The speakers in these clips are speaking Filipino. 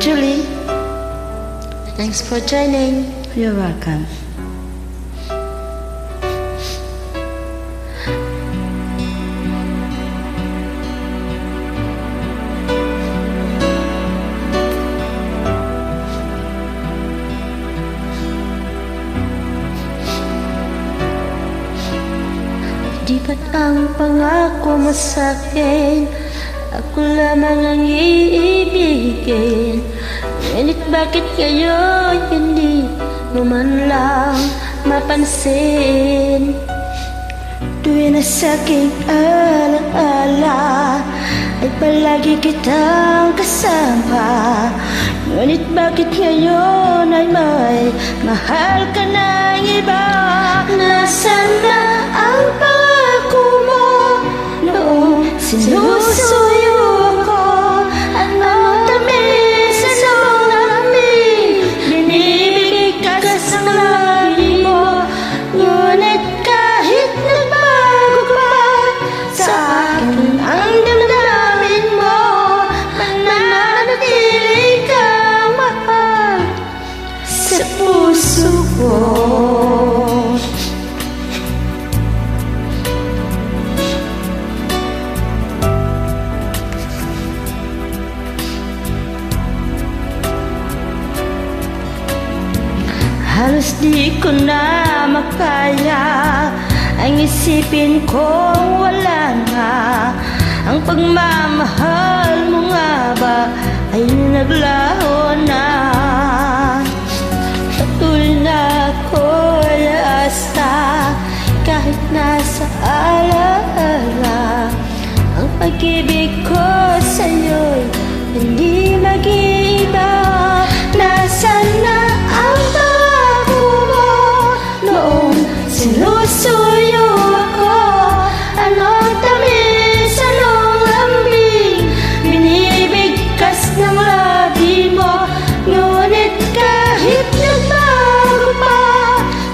Julie, thanks for joining. You're welcome. Di ba't ang pangako mo sa'kin ako lamang ang iibigin? Ngunit bakit ngayon hindi mo man lang mapansin? Tuwing nasa aking alaala ay palagi kitang kasama. Ngunit bakit ngayon ay may mahal ka ng iba? Nasaan na ang pangako mo noong sinusuyo ako? Anong tamis, anong lamig binibigkas ng labi mo? Ngunit kahit nagbago pa sa akin ang damdamin mo, mananatili kang mahal sa puso ko. Halos di ko na makaya ang isipin kong wala na ang pagmamahal mo nga ba ay naglaho na. Patuloy na ako'y asa kahit nasa alaala ang pag-ibig ko sa'yo'y hindi mag-iiba. Nasaan na ang sinusuyo ako? Anong tamis, anong lambing binibigkas ng labi mo? Ngunit kahit nagbago pa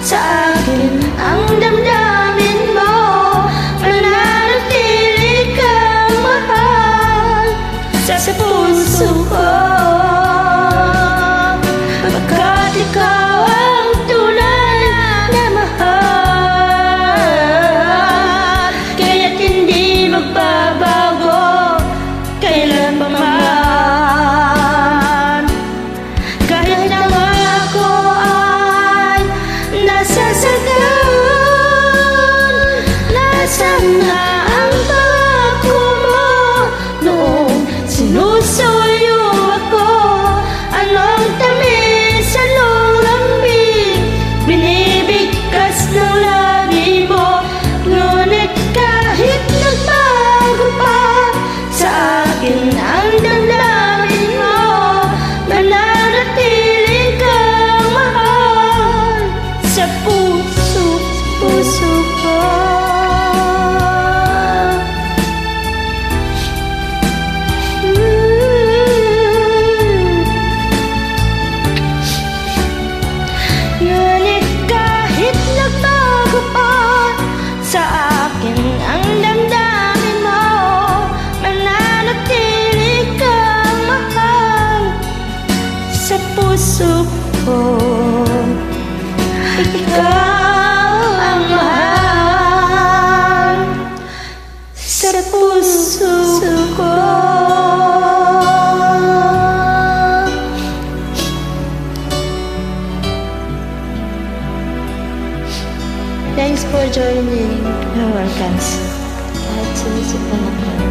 sa akin ang damdamin mo, mananatili kang mahal sa puso ko. Pagkat ikaw ang tunay na mahal, kaya't hindi magbabago kailan pa man. Kahit na ako ay nasasagan, nasaan na ang pangako mo noong sinusuyo ako? Anong tamis, anong lambing binibigkas ng labi mo? Ngunit kahit nagbago pa sa akin ang damdamin mo, mananatili kang mahal sa puso ko. Ngunit kahit nagbago pa sa akin ang damdamin mo, mananatili kang mahal sa puso ko. Ikaw ang mahal sa puso ko. Thanks for joining. You're welcome. Kahit sinisip na ako.